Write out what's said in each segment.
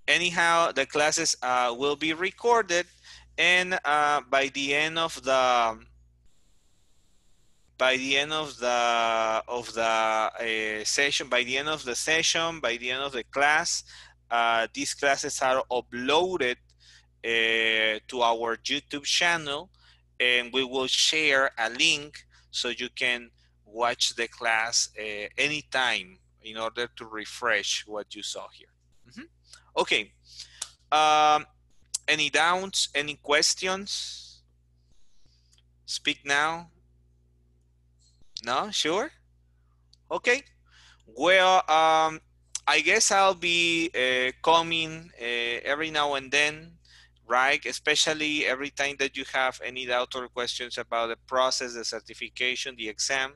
anyhow, the classes will be recorded, and by the end of the session, by the end of the session, by the end of the class, these classes are uploaded to our YouTube channel, and we will share a link so you can watch the class anytime in order to refresh what you saw here. Okay. Any doubts? Any questions? Speak now. No? Sure? Okay. Well, I guess I'll be coming every now and then, right? Especially every time that you have any doubt or questions about the process, the certification, the exam.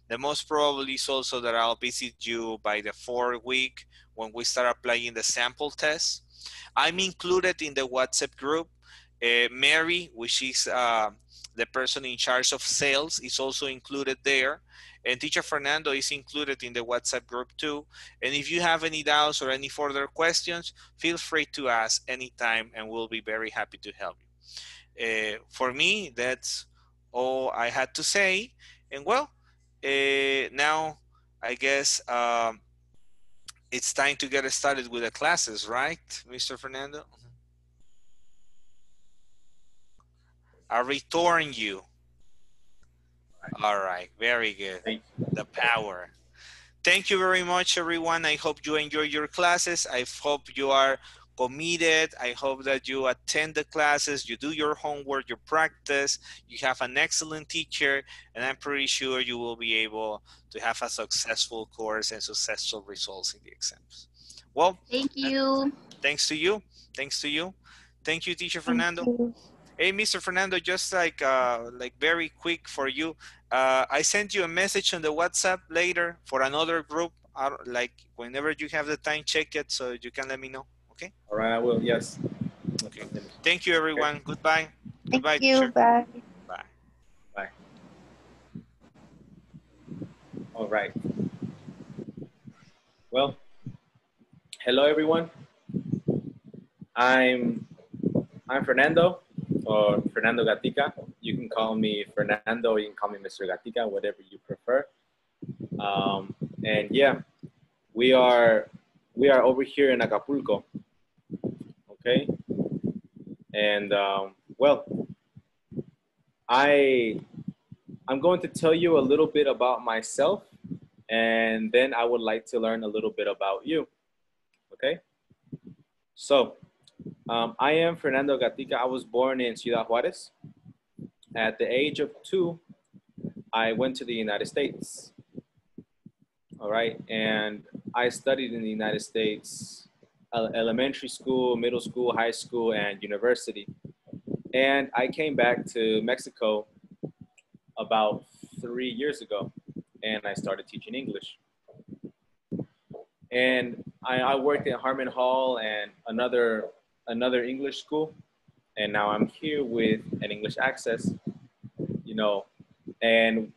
The most probably is also that I'll visit you by the 4th week when we start applying the sample test. I'm included in the WhatsApp group. Mary, which is the person in charge of sales, is also included there. And Teacher Fernando is included in the WhatsApp group too. And if you have any doubts or any further questions, feel free to ask anytime and we'll be very happy to help you. For me, that's all I had to say. And well, now I guess it's time to get started with the classes, right, Mr. Fernando? I return you. All right, very good. The power. Thank you very much, everyone. I hope you enjoy your classes. I hope you are committed. I hope that you attend the classes, you do your homework, you practice, you have an excellent teacher, and I'm pretty sure you will be able to have a successful course and successful results in the exams. Well, Thank you. thanks to you. Thanks to you. Thank you, Teacher Thank Fernando. you. Hey, Mr. Fernando, just like very quick for you. I sent you a message on the WhatsApp later for another group. Like whenever you have the time, check it so you can let me know. Okay. All right, I will. Yes. Okay. Thank you, everyone. Okay. Goodbye. Thank Goodbye, you. teacher. Bye. Bye. Bye. All right. Well, hello everyone. I'm Fernando, or Fernando Gatica. You can call me Fernando, or you can call me Mr. Gatica, whatever you prefer. And yeah, we are over here in Acapulco. Okay. And well, I'm going to tell you a little bit about myself, and then I would like to learn a little bit about you. Okay. So I am Fernando Gatica. I was born in Ciudad Juarez. At the age of 2, I went to the United States. All right. And I studied in the United States, elementary school, middle school, high school, and university. And I came back to Mexico about 3 years ago, and I started teaching English. And I worked at Harmon Hall and another English school, and now I'm here with an English Access, you know, and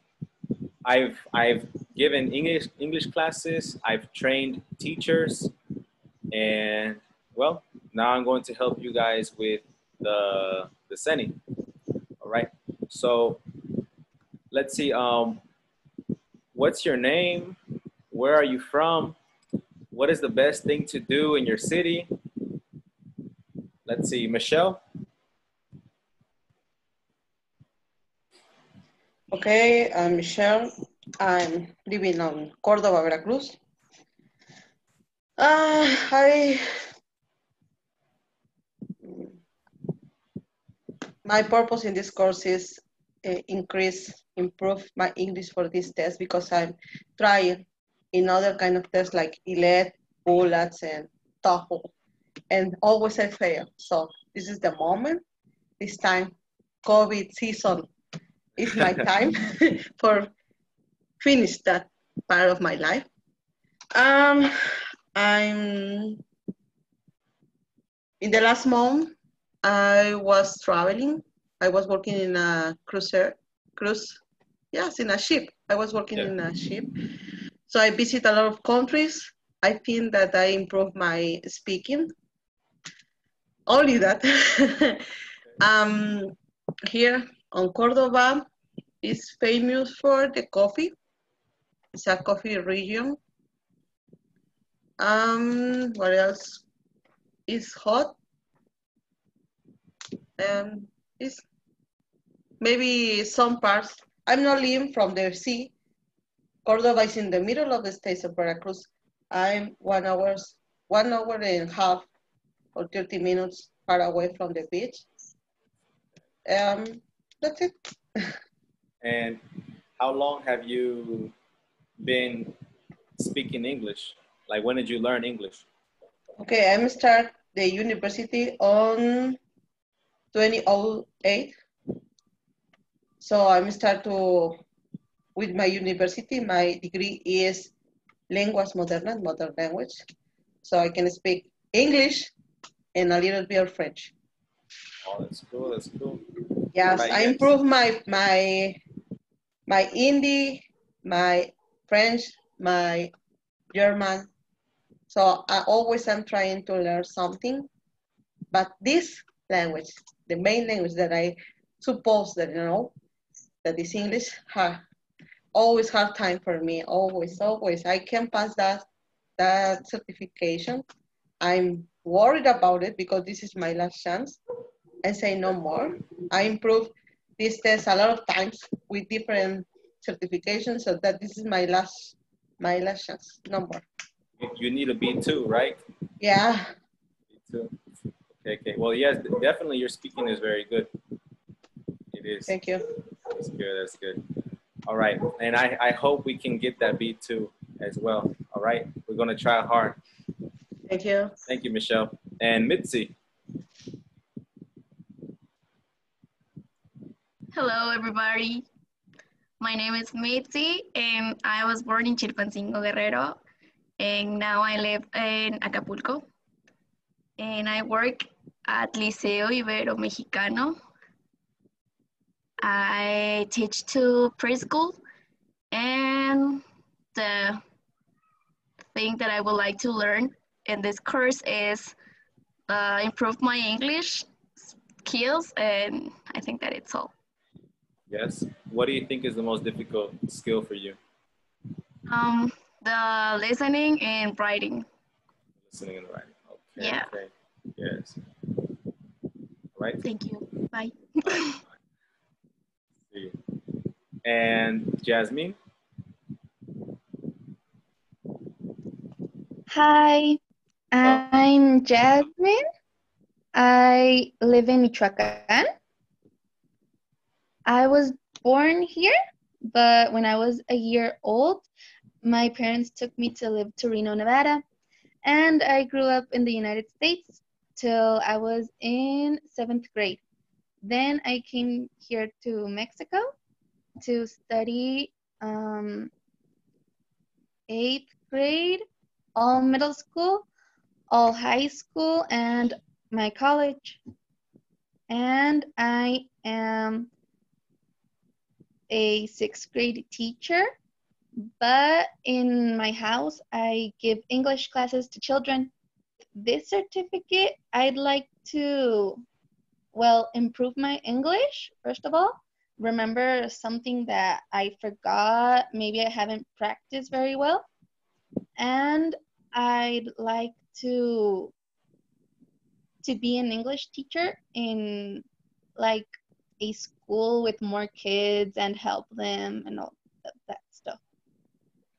I've given English classes, I've trained teachers, and well, now I'm going to help you guys with the Cenni. All right. So let's see. What's your name? Where are you from? What is the best thing to do in your city? Let's see, Michelle. Okay, I'm Michelle. I'm living on Córdoba, Veracruz. My purpose in this course is improve my English for this test, because I'm trying in other kind of tests like ILET, BULATS, and TOEFL, and always I fail. So this is the moment. This time, COVID season is my time for finish that part of my life. I'm in the last month, I was traveling. I was working in a cruise. Yes, in a ship. I was working in a ship. So I visit a lot of countries. I think that I improved my speaking. only that. um, here on Cordoba is famous for the coffee. It's a coffee region. What else? It's hot. It's maybe some parts. I'm not living from the sea. Cordoba is in the middle of the state of Veracruz. I'm 1 hour and a half or 30 minutes far away from the beach. Um, that's it. And how long have you been speaking English? Like, when did you learn English? Okay, I'm start the university on 2008. So I'm start to with my university. My degree is lenguas modernas, modern language. So I can speak English and a little bit of French. Oh, that's cool. That's cool. All Yes, right, I yes. improved my Hindi, my French, my German. So I always am trying to learn something. But this language, the main language that I suppose that that is English, always hard time for me. Always, always. I can pass that certification. I'm worried about it because this is my last chance. And say no more. I improved this test a lot of times with different certifications, so that this is my last chance. No more. You need a B2, right? Yeah. B2. Okay, okay. Well, yes, definitely your speaking is very good. It is. Thank you. That's good. That's good. All right. And I hope we can get that B2 as well. All right. We're going to try hard. Thank you. Thank you, Michelle. And Mitzi. Hello, everybody. My name is Mitzi, and I was born in Chilpancingo, Guerrero, and now I live in Acapulco. And I work at Liceo Ibero Mexicano. I teach to preschool, and the thing that I would like to learn in this course is improve my English skills, and I think that it's all. Yes. What do you think is the most difficult skill for you? Um, the listening and writing. Listening and writing. Okay. Yeah. Okay. Yes. All right. Thank you. Bye. See. And Jasmine. Hi, I'm Jasmine. I live in Michoacán. I was born here, but when I was a year old, my parents took me to live to Reno, Nevada, and I grew up in the United States till I was in 7th grade. Then I came here to Mexico to study 8th grade, all middle school, all high school, and my college. And I am a 6th grade teacher, but in my house, I give English classes to children. This certificate, I'd like to, well, improve my English, first of all. Remember something that I forgot, maybe I haven't practiced very well. And I'd like to be an English teacher in like a school with more kids and help them and all that stuff.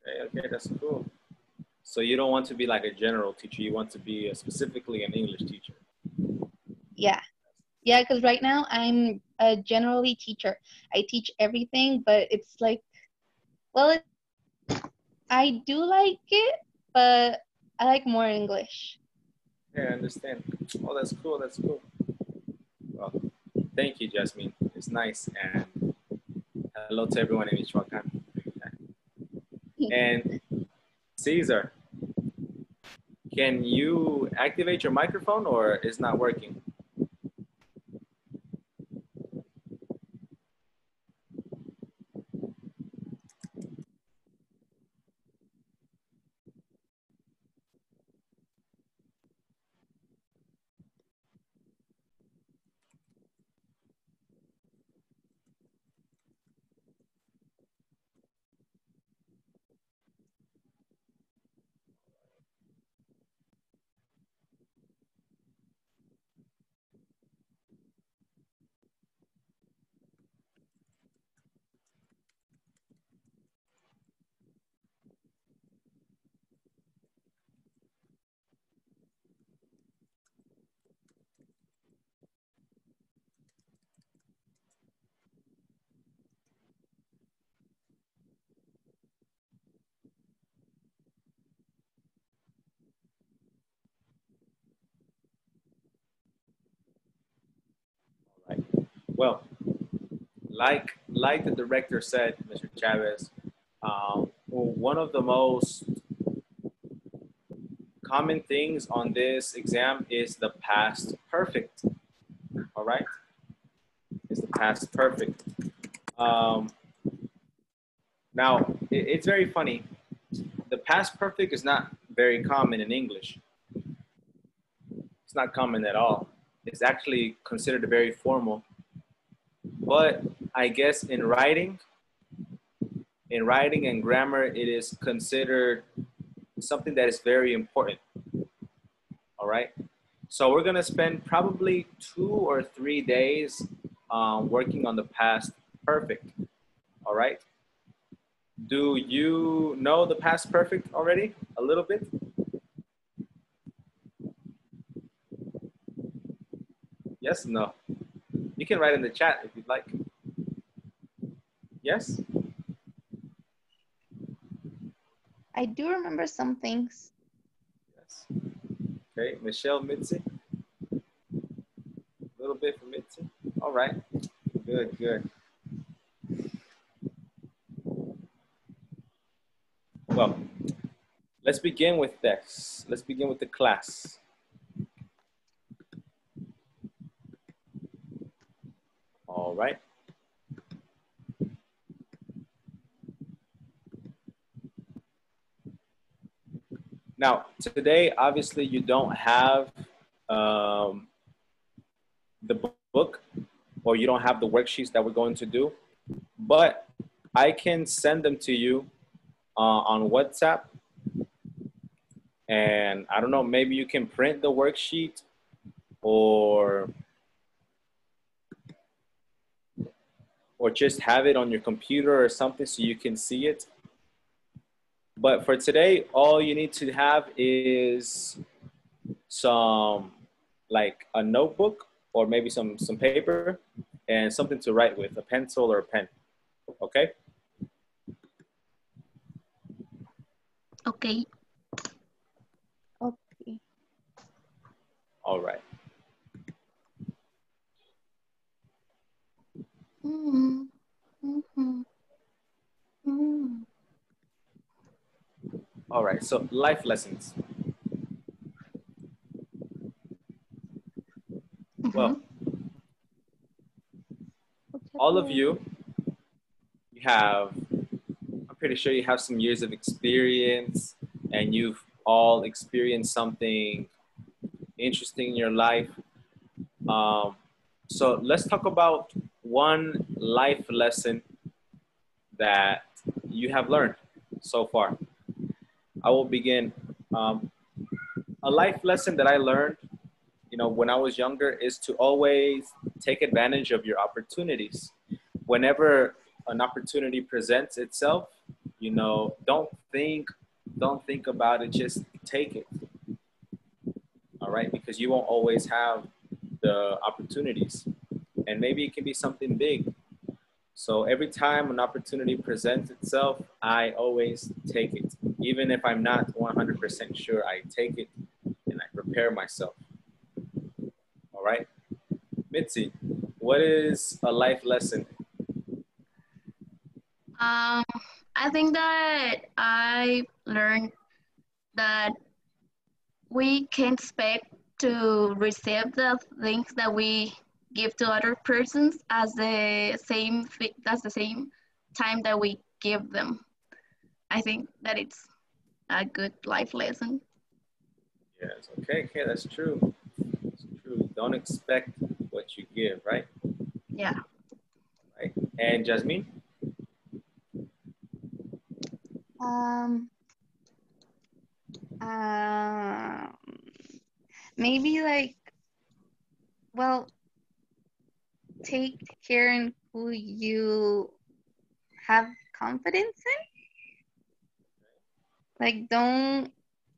Okay. Okay. That's cool. So you don't want to be like a general teacher. You want to be specifically an English teacher. Yeah. Yeah, because right now I'm a generally teacher. I teach everything, but it's like, well, I do like it, but I like more English. Yeah, I understand. Oh, that's cool. That's cool. Well, thank you, Jasmine. It's nice. And hello to everyone in Michoacan. And Caesar, can you activate your microphone or it's not working? Well, like the director said, Mr. Chavez, one of the most common things on this exam is the past perfect. All right, is the past perfect. Um, Now, it's very funny. The past perfect is not very common in English. It's not common at all. It's actually considered very formal. But I guess in writing and grammar, it is considered something that is very important. All right. So we're gonna spend probably 2 or 3 days working on the past perfect. All right. Do you know the past perfect already? A little bit? Yes? No? You can write in the chat if you'd like. Yes? I do remember some things. Yes. Okay, Michelle, Mitzi? A little bit for Mitzi? All right. Good, good. Well, let's begin with this. Let's begin with the class. All right. Now, today, obviously, you don't have the book or you don't have the worksheets that we're going to do, but I can send them to you on WhatsApp. And I don't know, maybe you can print the worksheet or just have it on your computer or something so you can see it. But for today, all you need to have is some, like a notebook or maybe some paper and something to write with, a pencil or a pen, okay? Okay. Okay. All right. Mm-hmm. Mm-hmm. Mm-hmm. All right, so life lessons. Well, all of you have, I'm pretty sure you have some years of experience and you've all experienced something interesting in your life. So let's talk about one life lesson that you have learned so far. I will begin. A life lesson that I learned, when I was younger is to always take advantage of your opportunities. Whenever an opportunity presents itself, don't think about it, just take it. All right, because you won't always have the opportunities, and maybe it can be something big. So every time an opportunity presents itself, I always take it. Even if I'm not 100% sure, I take it and I prepare myself. All right. Mitzi, what is a life lesson? I think that I learned that we can expect to receive the things that we give to other persons as the same time that we give them. I think that it's a good life lesson. Yes. Okay. That's true. It's true. Don't expect what you give, right? Yeah. Right. And Jasmine? Um, uh, Maybe like, well, take care in who you have confidence in. Like, don't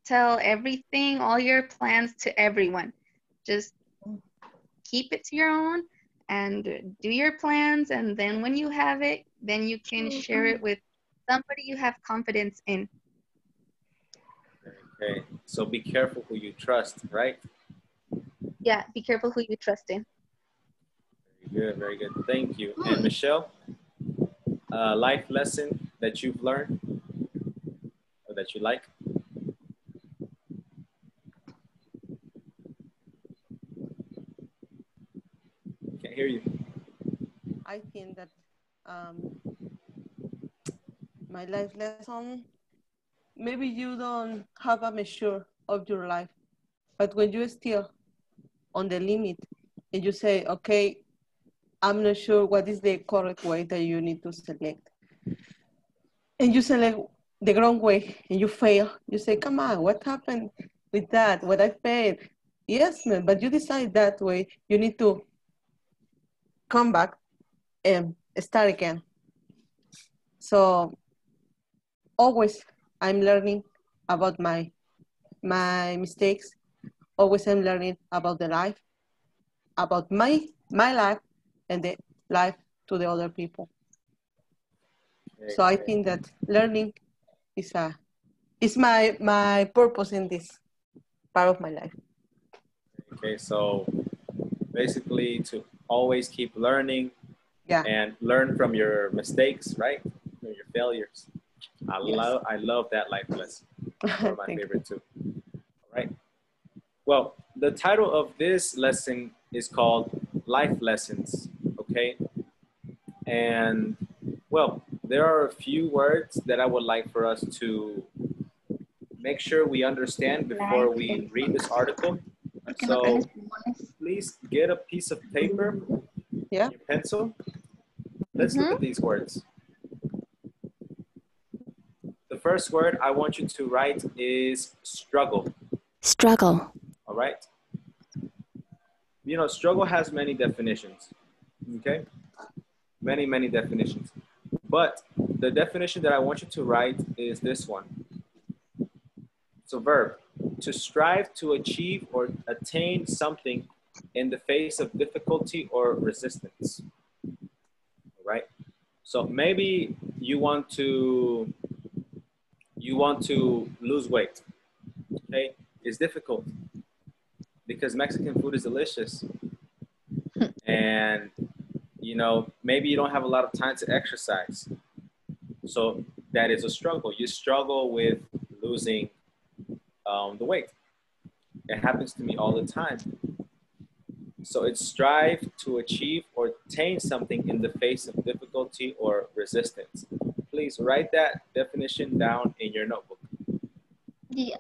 tell everything, all your plans to everyone. Just keep it to your own and do your plans. And then when you have it, then you can share it with somebody you have confidence in. Okay. So be careful who you trust, right? Yeah, be careful who you trust in. Good, very good. Thank you. And Michelle, a life lesson that you've learned or that you like? Can't hear you. I think that um, my life lesson, maybe you don't have a measure of your life, but when you're still on the limit and you say, okay, I'm not sure what is the correct way that you need to select, and you select the wrong way and you fail, you say, come on, what happened with that? What I failed? Yes, man, but you decide that way. You need to come back and start again. So always I'm learning about my mistakes. Always I'm learning about the life, about my life and the life to the other people. Okay, So I great. think that learning is my purpose in this part of my life. Okay, so basically to always keep learning Yeah. and learn from your mistakes, right? From your failures. Yes. I love that life lesson. One of my Thank favorite too. All right. Well, the title of this lesson is called Life Lessons. Okay. And well, there are a few words that I would like for us to make sure we understand before we read this article. ¿Por qué no So tenés plumones? please get a piece of paper, Yeah. your pencil. Let's look at these words. The first word I want you to write is struggle. Struggle. All right. You know, struggle has many definitions. Okay. Many definitions. But the definition that I want you to write is this one. It's a verb. To strive to achieve or attain something in the face of difficulty or resistance. All right. So maybe you want to lose weight. Okay. It's difficult because Mexican food is delicious. And you know, maybe you don't have a lot of time to exercise. So that is a struggle. You struggle with losing the weight. It happens to me all the time. So it's strive to achieve or attain something in the face of difficulty or resistance. Please write that definition down in your notebook. Yeah.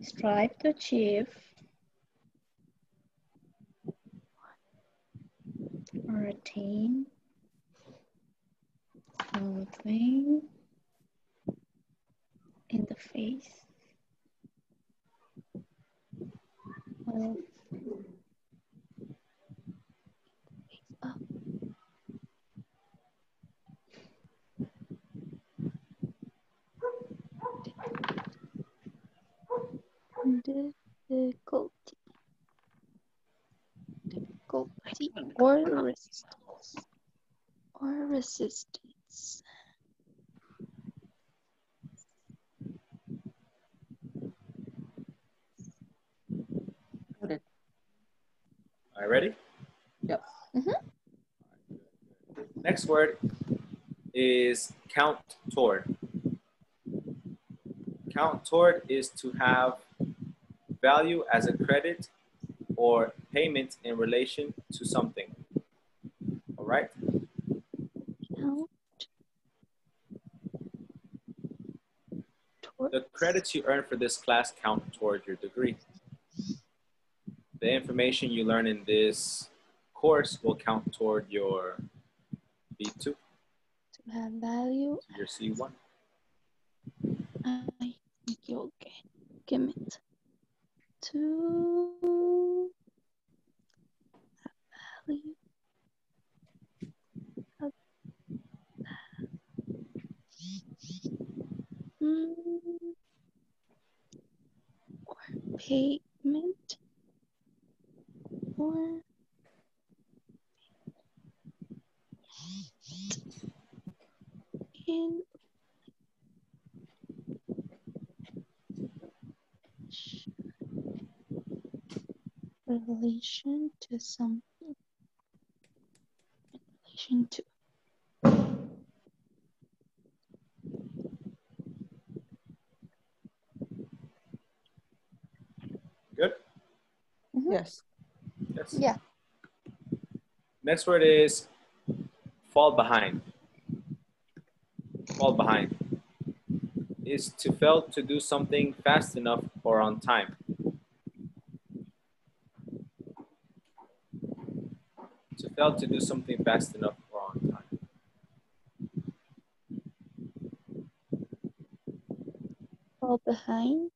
Strive to achieve or attain something in the face of difficulty or resistance. Got it. All right, ready? Yep. Next word is count toward. Count toward is to have value as a credit or payment in relation to something. All right? Count toward. The credits you earn for this class count toward your degree. The information you learn in this course will count toward your B2, To have value. your C1. Ay, me equivoqué. Damn it. To have value. Or payment or in relation to something. In relation to. Good? Yes. Yes. Yeah. Next word is fall behind. Fall behind is to fail to do something fast enough or on time. To fail to do something fast enough or on time. Fall behind.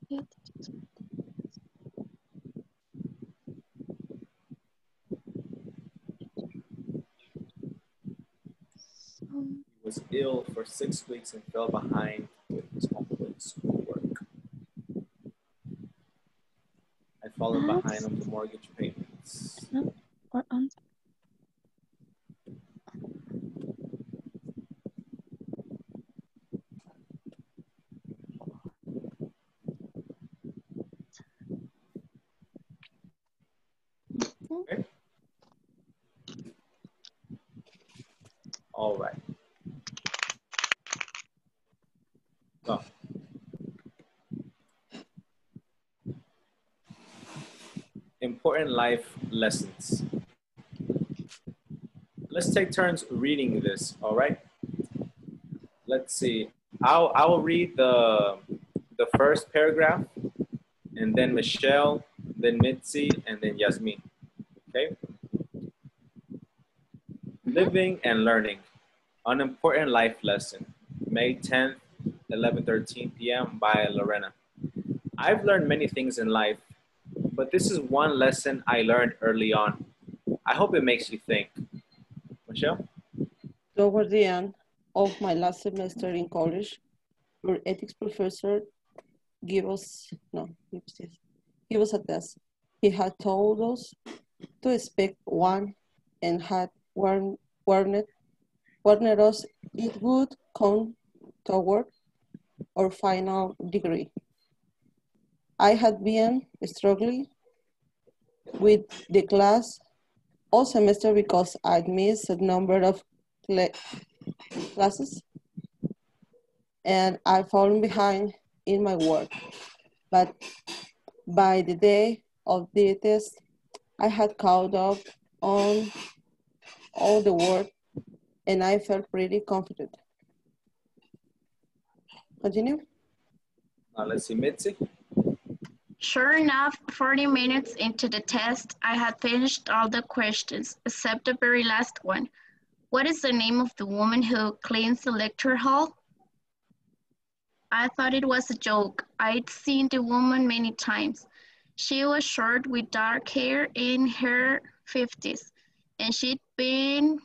He was ill for 6 weeks and fell behind with his homework schoolwork. I'd fallen behind on the mortgage payments. Or on. Okay? All right. So, important life lessons. Let's take turns reading this, all right? Let's see. I will read the first paragraph, and then Michelle, then Mitzi, and then Yasmin. Okay? Living and learning. An important life lesson. May 10th, 11:13 p.m. by Lorena. I've learned many things in life, but this is one lesson I learned early on. I hope it makes you think. Michelle? Toward the end of my last semester in college, our ethics professor gave us a test. He had told us to expect one and had warned us it would come toward our final degree. I had been struggling with the class all semester because I'd missed a number of classes and I'd fallen behind in my work. But by the day of the test, I had caught up on all the work and I felt pretty confident. Continue. Now let's see, Mitzi. Sure enough, 40 minutes into the test, I had finished all the questions, except the very last one. What is the name of the woman who cleans the lecture hall? I thought it was a joke. I'd seen the woman many times. She was short with dark hair in her 50s, and she'd been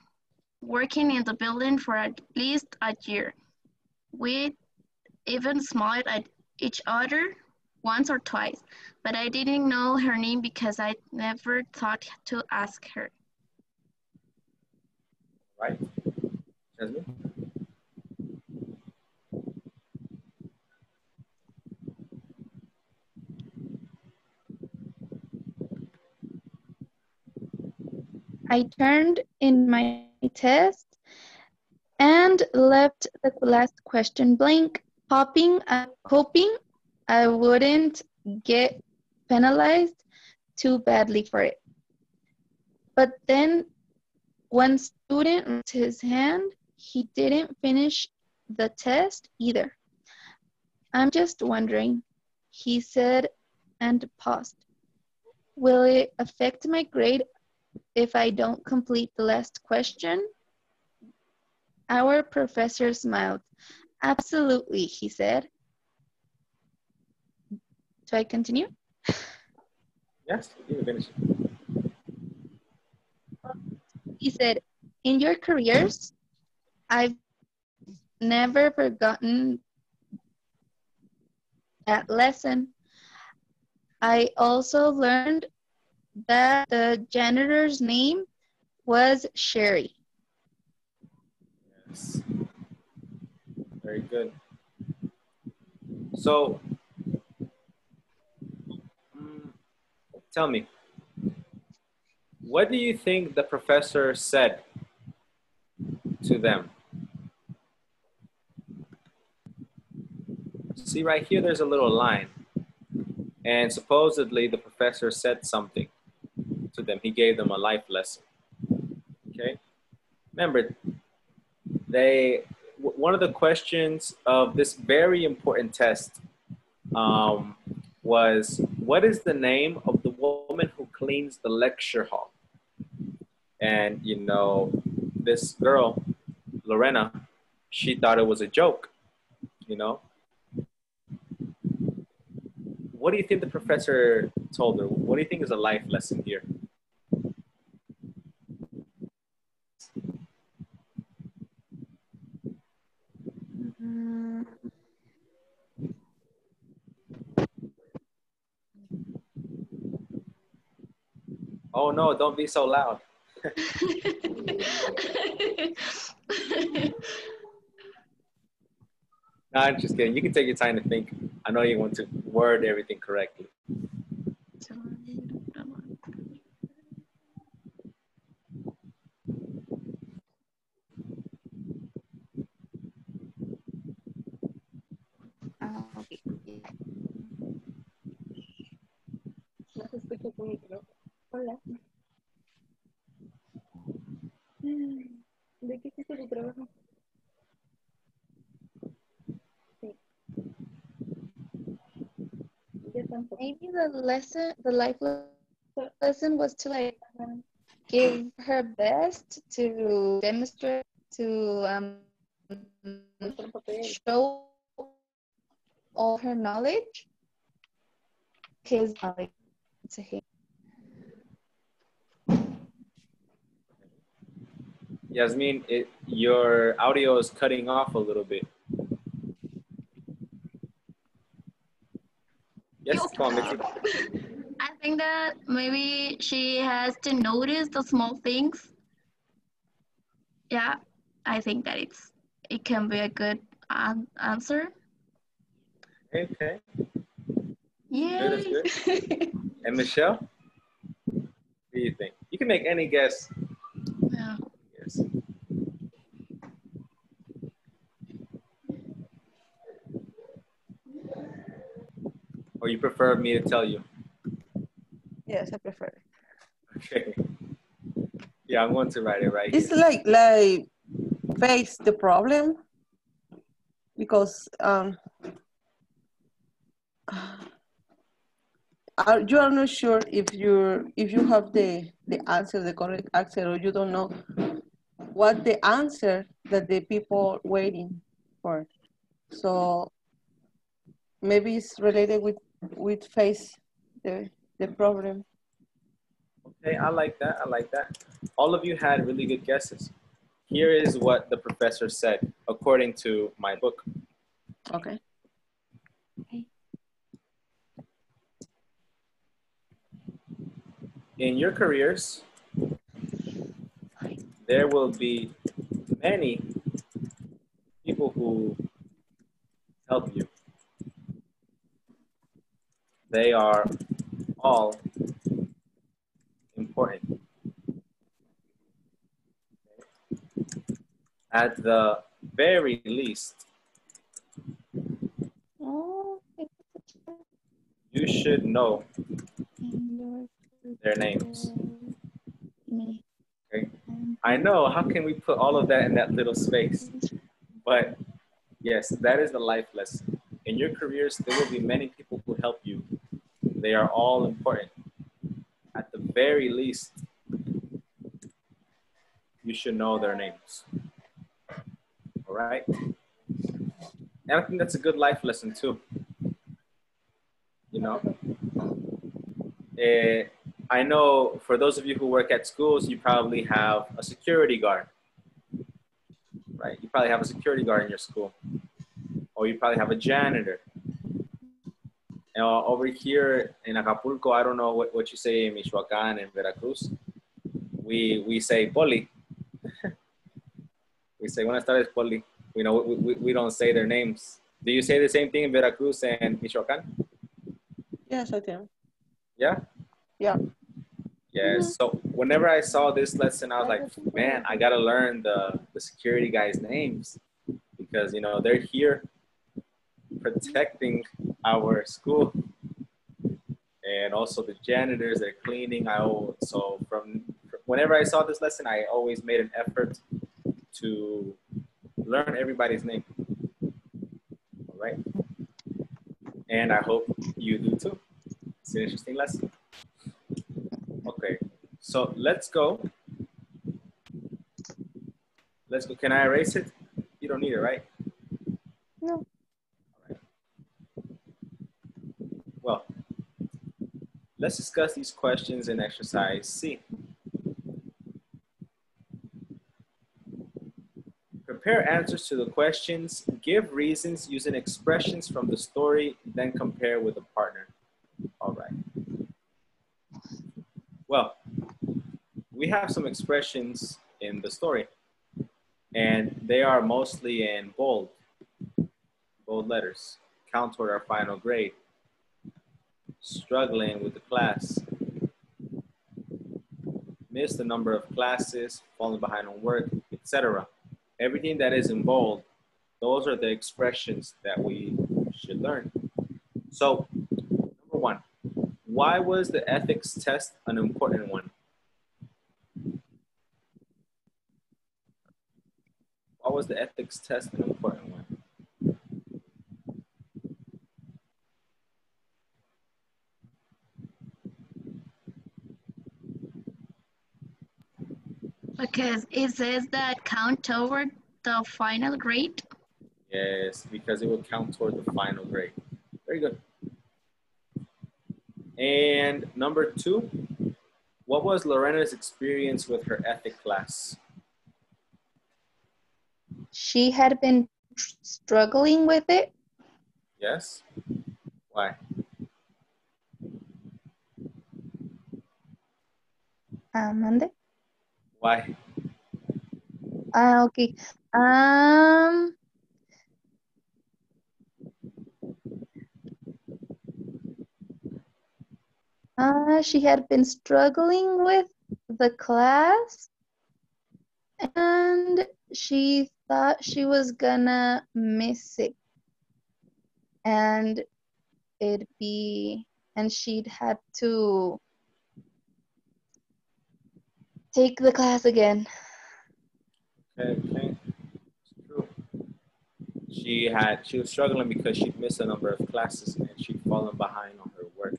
working in the building for at least a year. We'd even smiled at each other once or twice, but I didn't know her name because I never thought to ask her. Right? Jasmine? I turned in my test and left the last question blank, hoping I wouldn't get penalized too badly for it. But then one student raised his hand. He didn't finish the test either. I'm just wondering, he said and paused. Will it affect my grade if I don't complete the last question? Our professor smiled. Absolutely, he said. Do I continue? Yes, you can finish. He said, in your careers, I've never forgotten that lesson. I also learned that the janitor's name was Sherry. Yes. Very good. So, tell me, what do you think the professor said to them? See right here, there's a little line. And supposedly the professor said something to them. He gave them a life lesson. Okay? Remember, one of the questions of this very important test was, what is the name of the woman who cleans the lecture hall? And, you know, this girl, Lorena, she thought it was a joke, you know? What do you think the professor told her? What do you think is a life lesson here? Oh no, don't be so loud. No, I'm just kidding. You can take your time to think. I know you want to word everything correctly. Okay. No se escucha tu micrófono. Hola. ¿De qué hiciste tu trabajo? Sí. Yo tampoco. Maybe the life lesson was to like give her best to demonstrate, to show all her knowledge, his knowledge to him. Yasmin, your audio is cutting off a little bit. Yes, come on, Mitzi. I think that maybe she has to notice the small things. Yeah, I think that it can be a good answer. Okay. Yay! Good. And Michelle, what do you think? You can make any guess. Yeah. Yes. Or you prefer me to tell you? Yes, I prefer it. Okay. Yeah, I'm going to write it right It's here. like face the problem because you are not sure if you have the answer, the correct answer, or you don't know what the answer that the people waiting for. So maybe it's related with face the problem. Okay, I like that. I like that. All of you had really good guesses. Here is what the professor said according to my book. Okay. In your careers, there will be many people who help you. They are all important. At the very least, Oh, you should know their names. Okay? I know, how can we put all of that in that little space? But yes, that is the life lesson. In your careers, there will be many people who help you. They are all important. At the very least, you should know their names. All right? And I think that's a good life lesson too. You know? I know for those of you who work at schools, you probably have a security guard, right? You probably have a security guard in your school. Or you probably have a janitor. And over here in Acapulco, I don't know what you say in Michoacan and Veracruz. We say poli. We say buenas tardes, poli. We don't say their names. Do you say the same thing in Veracruz and Michoacan? Yes, I do. Yeah? Yeah. Yes. So whenever I saw this lesson, I was like, man, I gotta learn the security guys' names because you know they're here protecting our school and also the janitors, they're cleaning. So from whenever I saw this lesson, I always made an effort to learn everybody's name. All right. And I hope you do too. It's an interesting lesson. Okay. So let's go. Let's go. Can I erase it? You don't need it, right? No. All right. Well, let's discuss these questions in exercise C. Prepare answers to the questions, give reasons using expressions from the story, then compare with a partner. All right. Well, we have some expressions in the story, and they are mostly in bold letters. Count toward our final grade, struggling with the class, missed the number of classes, falling behind on work, etc. Everything that is in bold, those are the expressions that we should learn. So, number one, why was the ethics test an important one? Why was the ethics test an important one? Because it says that count toward the final grade. Yes, because it will count toward the final grade. Very good. And number two, what was Lorena's experience with her ethic class? She had been struggling with it. Yes? Why? Mande? Why? Okay. She had been struggling with the class and she thought she was gonna miss it and she'd had to take the class again. Okay. It's true. She was struggling because she'd missed a number of classes and she'd fallen behind on her work.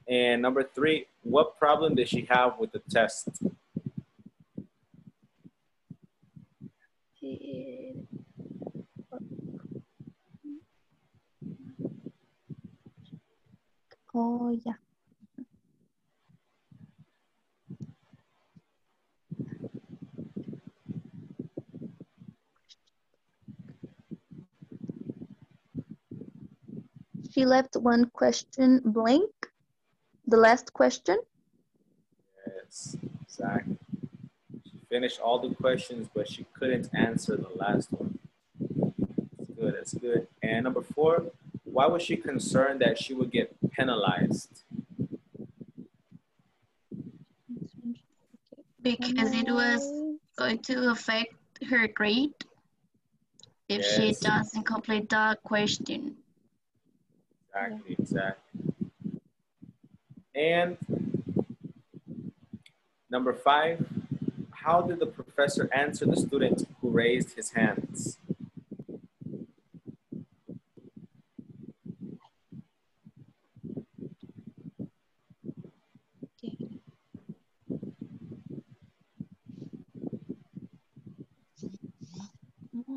And number three, what problem did she have with the test? Oh, yeah. She left one question blank, the last question. Yes, exactly. She finished all the questions, but she couldn't answer the last one. That's good. And number four, why was she concerned that she would get penalized? Because it was going to affect her grade if she Yes. doesn't complete the question. Exactly. And number five, how did the professor answer the student who raised his hands?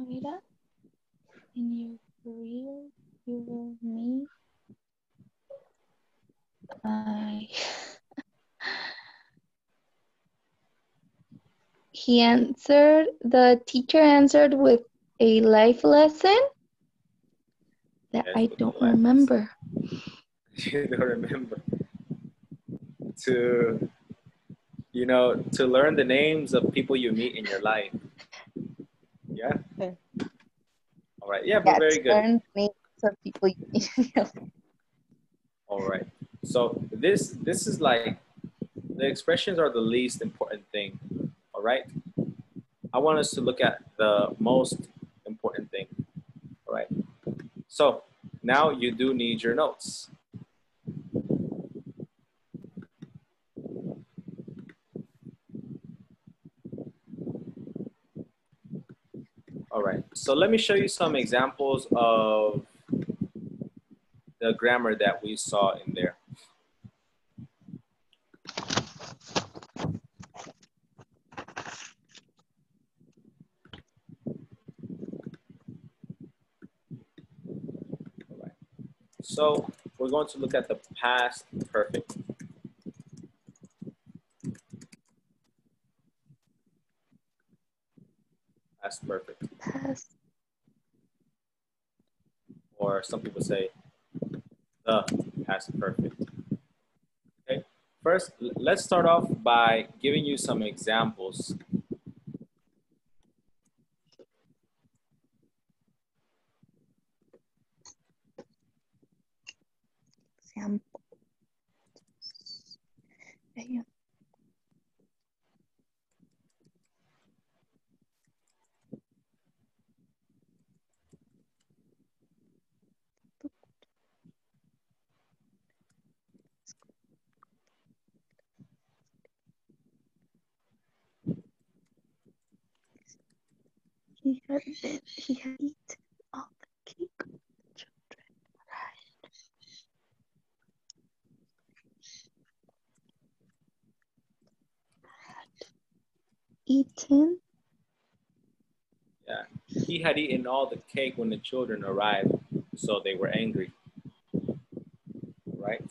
Mira, in your career, you will meet. The teacher answered with a life lesson that Yes, I with don't the life remember. You don't remember. To, to learn the names of people you meet in your life. Yeah? Okay. All right. yeah, but very good. Learn names of people. All right. So this is like the expressions are the least important thing. All right. I want us to look at the most important thing. All right. So now you do need your notes. All right. So let me show you some examples of the grammar that we saw in there. All right. So we're going to look at the past perfect. Past perfect. Past. Or some people say the past perfect. Okay. First, let's start off by giving you some examples. Example. He had eaten all the cake of the children. Right. Had eaten. Yeah. He had eaten all the cake when the children arrived, so they were angry. Right?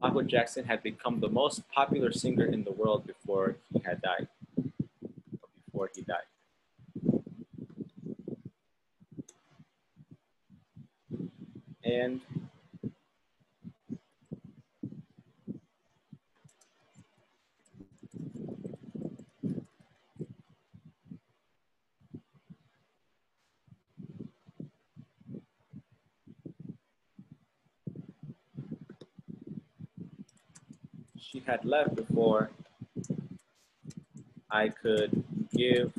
Michael Jackson had become the most popular singer in the world before he had died. Before he died. And she had left before I could give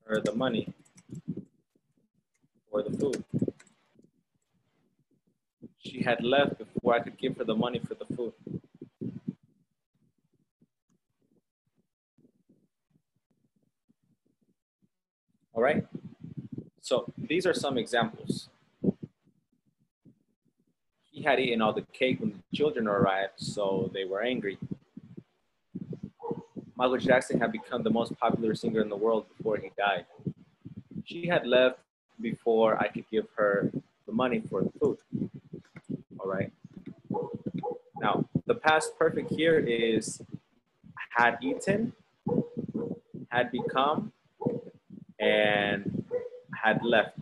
her the money for the food. She had left before I could give her the money for the food. All right? So these are some examples. He had eaten all the cake when the children arrived, so they were angry. Michael Jackson had become the most popular singer in the world before he died. She had left before I could give her the money for the food. All right. Now, the past perfect here is had eaten, had become, and had left.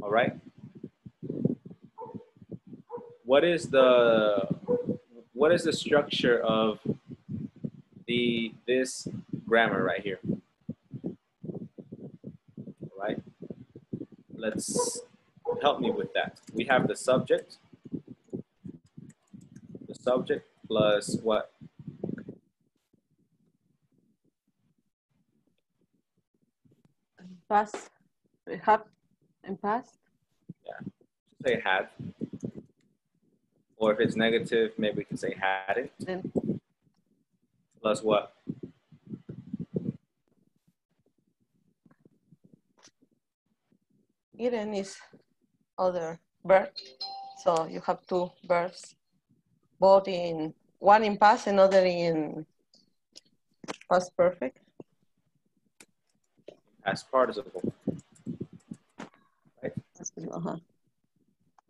All right. What is the structure of this grammar right here? All right. Let's help me with that. We have the subject plus what? Past, have, and past. Yeah, say had. Or if it's negative, maybe we can say hadn't. Then Plus what? eaten is other verb. So you have two verbs, both in one in past, another in past perfect. Past participle. Right? Uh-huh.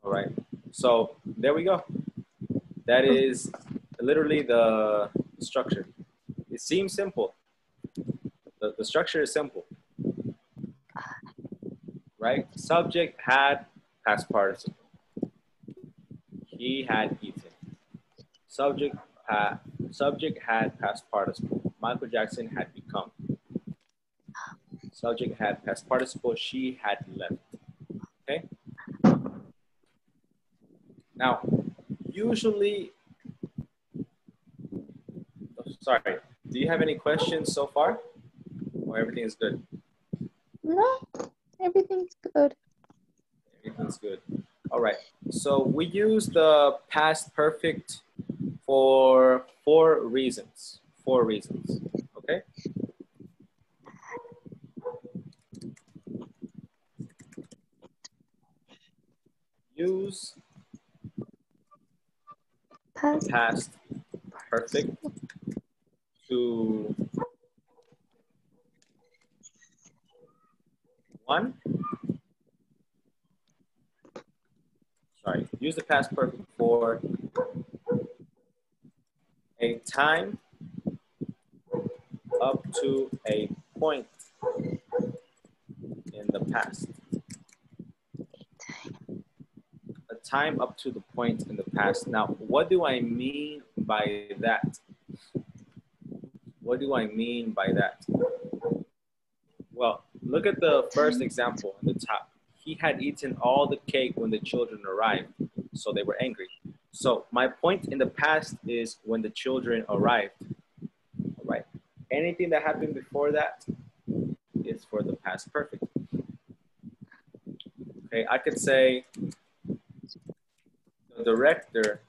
All right. So there we go. That is literally the structure. It seems simple. The structure is simple. Right? Subject had past participle. He had eaten. Subject had past participle. Michael Jackson had become. Subject had past participle. She had left. Okay. Now, usually, sorry. Do you have any questions so far, or everything is good? No, everything's good. Everything's good. All right. So we use the past perfect for four reasons. Four reasons. Okay. Use Past. past perfect to one. Sorry. Use the past perfect for a time up to a point in the past. A time up to the point in the past. Now, what do I mean by that? What do I mean by that? Well, look at the first example in the top. He had eaten all the cake when the children arrived, so they were angry. So my point in the past is when the children arrived. All right. Anything that happened before that is for the past perfect. Okay, I could say the director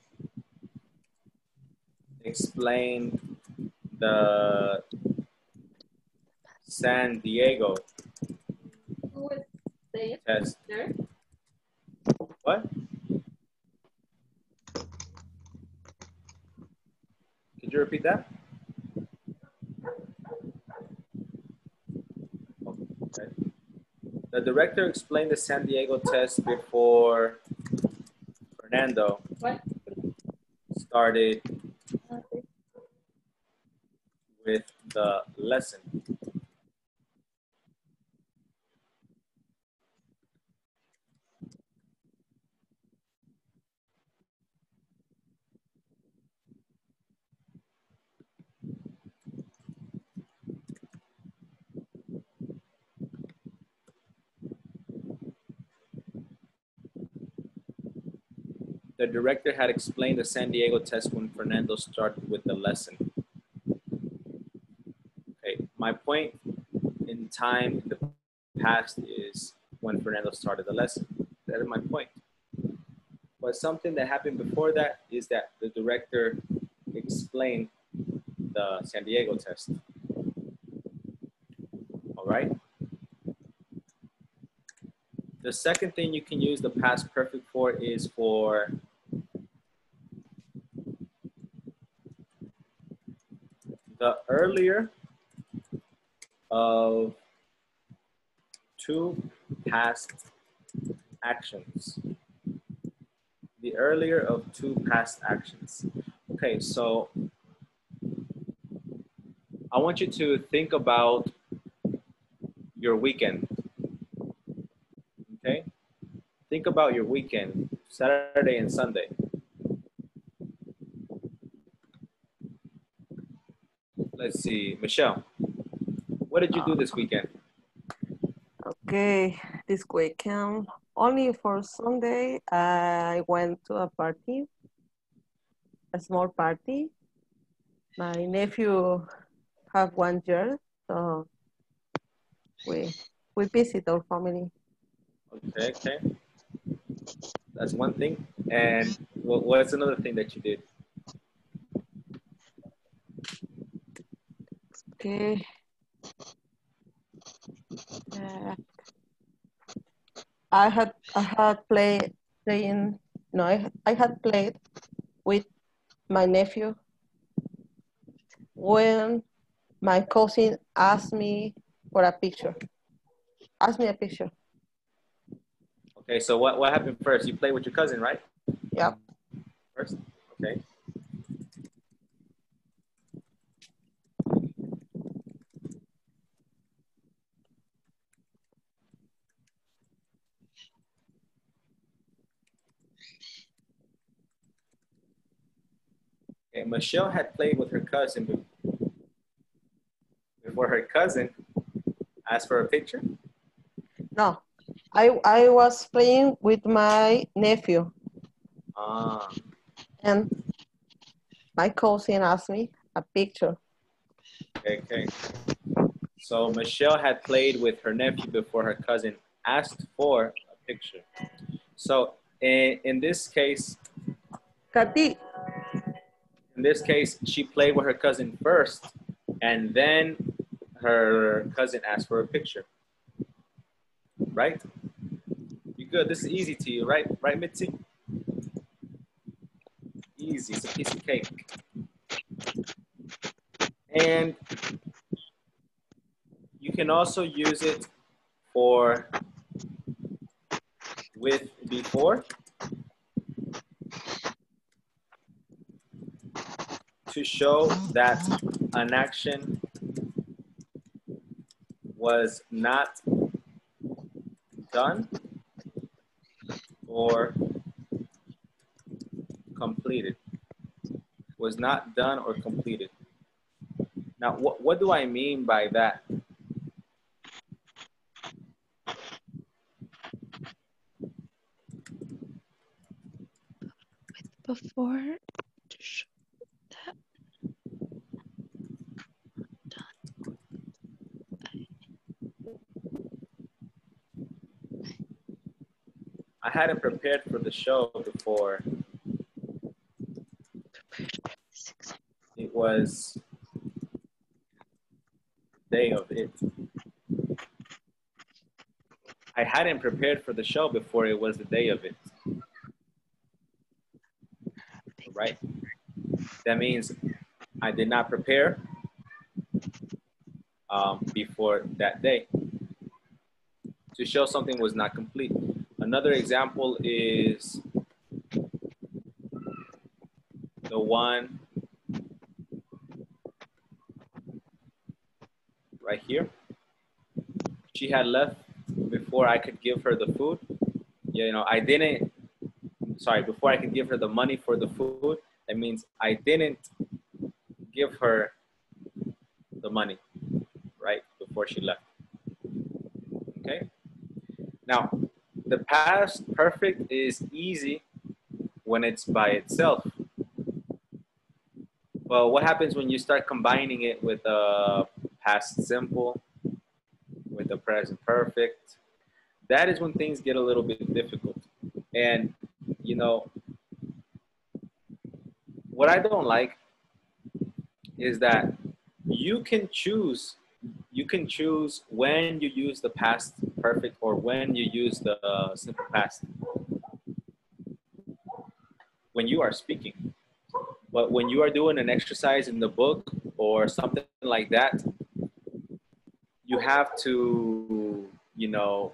explained the San Diego test. What? Could you repeat that? Okay. The director explained the San Diego test before Fernando started with the lesson. The director had explained the San Diego test when Fernando started with the lesson. Okay, my point in time in the past is when Fernando started the lesson. That is my point. But something that happened before that is that the director explained the San Diego test. All right. The second thing you can use the past perfect for is for the earlier of two past actions. The earlier of two past actions. Okay, so I want you to think about your weekend. Okay? Think about your weekend, Saturday and Sunday. Let's see, Michelle, what did you do this weekend? Okay, this weekend, only for Sunday, I went to a party, a small party. My nephew have 1 year, so we visit our family. Okay, okay. That's one thing. And what's another thing that you did? Okay. I had playing No, I had played with my nephew when my cousin asked me for a picture. Asked me a picture. Okay, so what happened first? You played with your cousin, right? Yep. First, okay. Okay, Michelle had played with her cousin before her cousin asked for a picture. No, I was playing with my nephew, Ah, and my cousin asked me a picture. okay. So Michelle had played with her nephew before her cousin asked for a picture. So in this case, Kati, she played with her cousin first, and then her cousin asked for a picture. Right? You good? This is easy to you, right? Right, Mitzi? Easy. It's a piece of cake. And you can also use it for with before to show that an action was not done or completed. Was not done or completed. Now, what do I mean by that? Before to show that I hadn't prepared for the show before. It was day of it. I hadn't prepared for the show before it was the day of it. Right? That means I did not prepare before that day to show something was not complete. Another example is the one right here. She had left before I could give her the food. You know, before I could give her the money for the food. That means I didn't give her the money, right, before she left. Okay? Now, the past perfect is easy when it's by itself. Well, what happens when you start combining it with a past simple, with the present perfect? That is when things get a little bit difficult. And, you know, what I don't like is that you can choose when you use the past perfect or when you use the simple past when you are speaking. But when you are doing an exercise in the book or something like that, you have to, you know,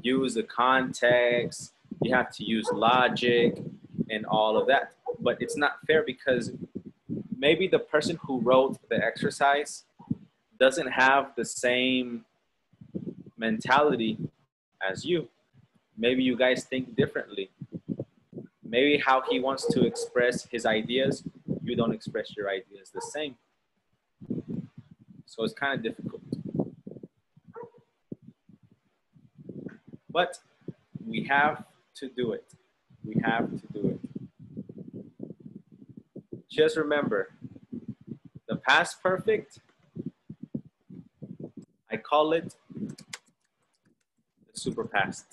use the context, you have to use logic and all of that. But it's not fair because maybe the person who wrote the exercise doesn't have the same mentality as you. Maybe you guys think differently. Maybe how he wants to express his ideas, you don't express your ideas the same. So it's kind of difficult. But we have to do it. We have to do it. Just remember, the past perfect, I call it the super past.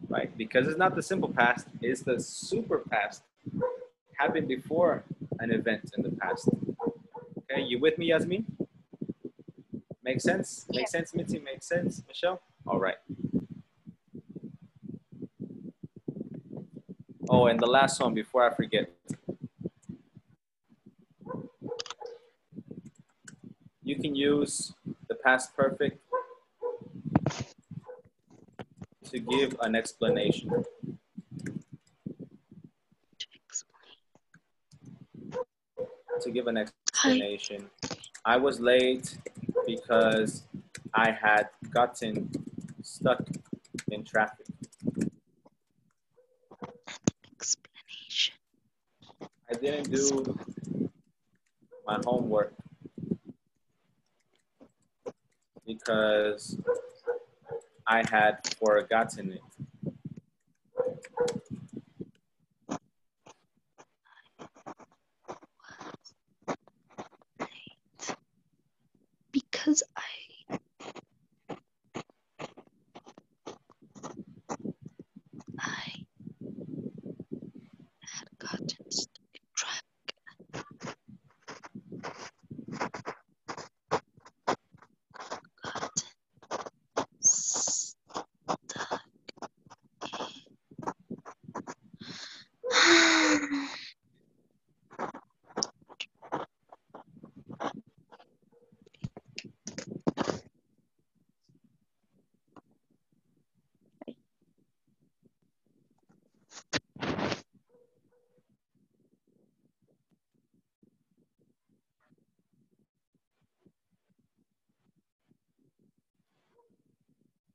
Right? Because it's not the simple past, it's the super past. Happened before an event in the past. Okay, you with me, Yasmin? Make sense? Yeah. Make sense, Mitzi? Make sense, Michelle? All right. Oh, and the last one before I forget. You can use the past perfect to give an explanation. To give an explanation. I was late because I had gotten stuck in traffic. Explanation. I didn't do my homework because I had forgotten it. Because I had gotten stuck in traffic.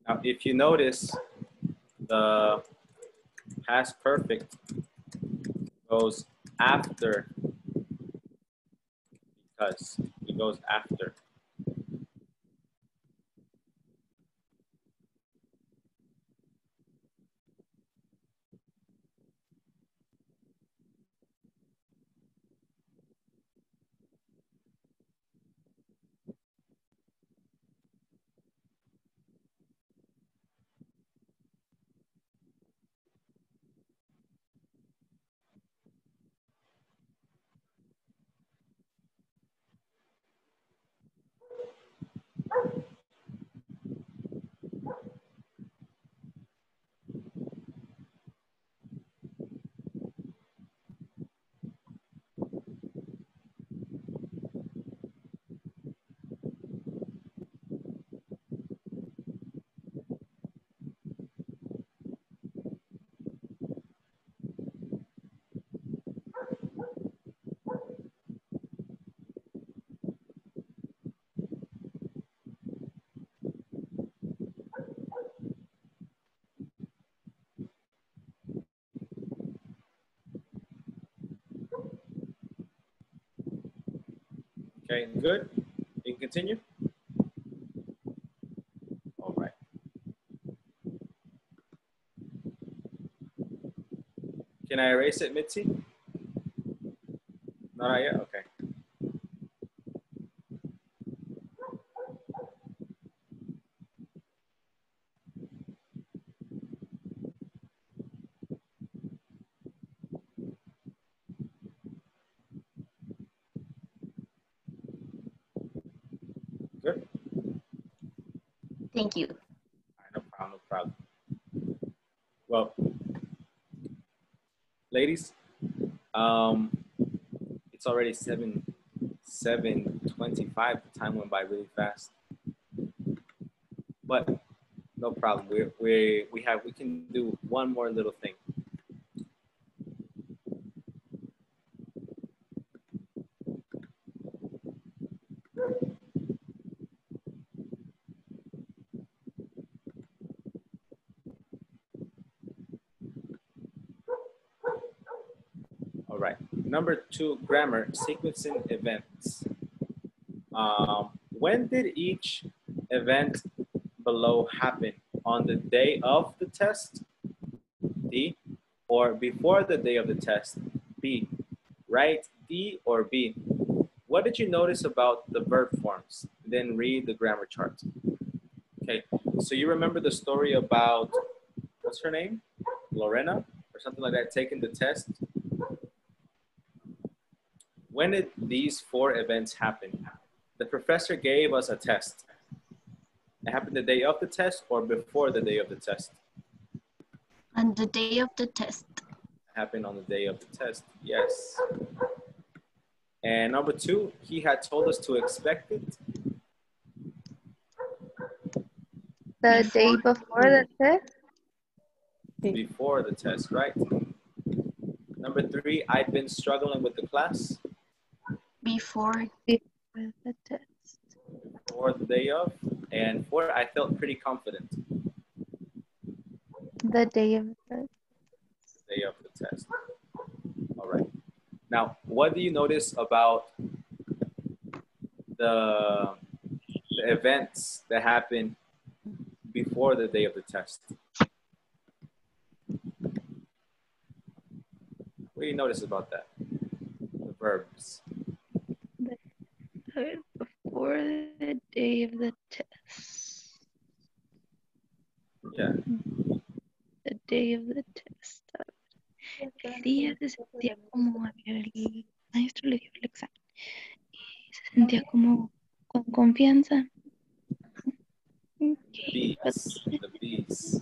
Now, if you notice, the past perfect goes after because. It goes after. Okay, good. You can continue. All right. Can I erase it, Mitzi? Not yet? Okay. Good. Thank you. All right, no problem, no problem. Well, ladies, it's already 7:25. The time went by really fast, but no problem. We can do one more little thing. All right. Number 2, grammar, sequencing events. When did each event below happen? On the day of the test, D, or before the day of the test, B, right, D or B? What did you notice about the verb forms? Then read the grammar chart. Okay, so you remember the story about, what's her name? Lorena or something like that, taking the test? When did these 4 events happen? The professor gave us a test. It happened the day of the test or before the day of the test? On the day of the test. happened on the day of the test. Yes. And number 2, he had told us to expect it The day before the test. before the test, right? Number 3, I've been struggling with the class Before. Before the test. before the day of. And 4, I felt pretty confident The day of the the day of the test. All right. Now, what do you notice about the events that happen before the day of the test? What do you notice about that? The verbs. before the day of the test. Yeah. The day of the test. El día se sentía como el maestro le dio el examen y se sentía como con confianza. Okay. Bees. The bees.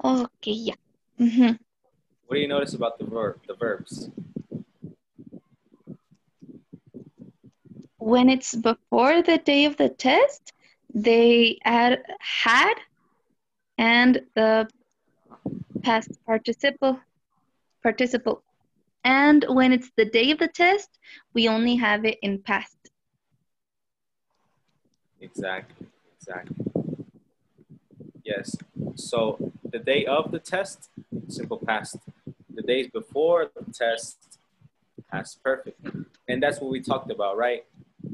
Okay, yeah. Mm-hmm. What do you notice about the verbs? When it's before the day of the test, they add had and the past participle. And when it's the day of the test, we only have it in past. Exactly. Yes. So the day of the test, simple past. The days before the test, past perfect. And that's what we talked about, right?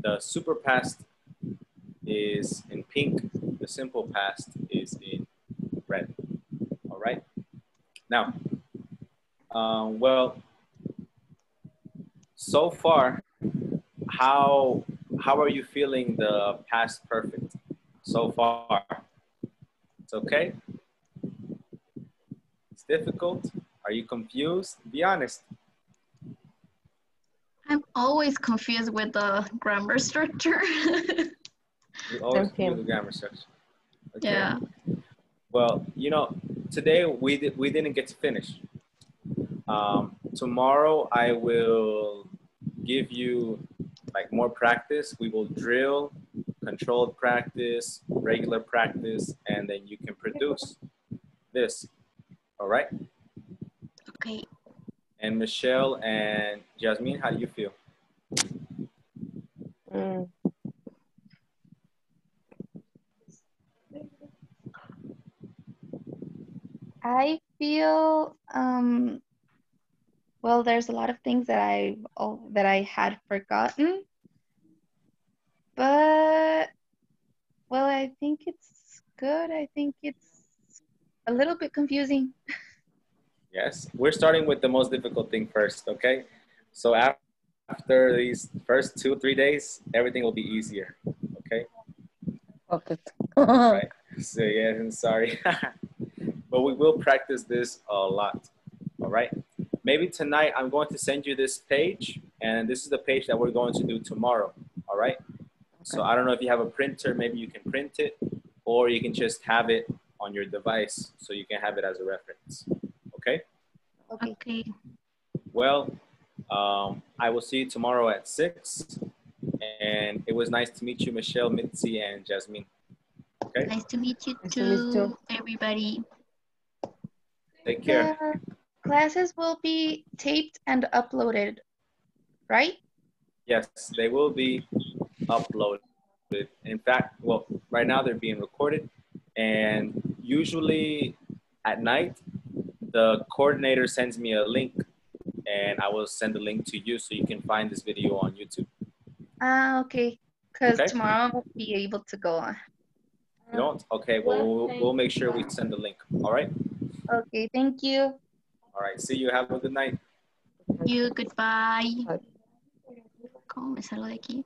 The super past is in pink. The simple past is in red. All right. Now, well, so far, how are you feeling the past perfect so far? It's okay? It's difficult? Are you confused? Be honest. I'm always confused with the grammar structure. You always Same here. do the grammar structure. Okay. Yeah. Well, you know, today we didn't get to finish. Tomorrow I will give you like more practice. We will drill, controlled practice, regular practice, and then you can produce this. All right. Okay. And Michelle and Jasmine, how do you feel? Mm. I feel well, there's a lot of things that I had forgotten, but well, I think it's good. I think it's a little bit confusing. Yes, we're starting with the most difficult thing first, okay? So after these first 2-3 days, everything will be easier, okay? Okay. Right. So yeah, I'm sorry. But we will practice this a lot, all right? Maybe tonight I'm going to send you this page, and this is the page that we're going to do tomorrow, all right? So I don't know if you have a printer, maybe you can print it, or you can just have it on your device so you can have it as a reference, okay? Okay. Well, I will see you tomorrow at 6, and it was nice to meet you, Michelle, Mitzi, and Jasmine, okay? Nice to meet you Nice to meet you too, too. everybody. Take care. The classes will be taped and uploaded, right? Yes, they will be uploaded. In fact, well, right now they're being recorded, and usually at night, the coordinator sends me a link, and I will send the link to you so you can find this video on YouTube. Okay. Because Okay? tomorrow I won't be able to go on. You don't? Okay, well, we'll make sure we send the link. All right? Okay, thank you. All right, see you. Have a good night. You goodbye. Bye. ¿Cómo me salgo de aquí?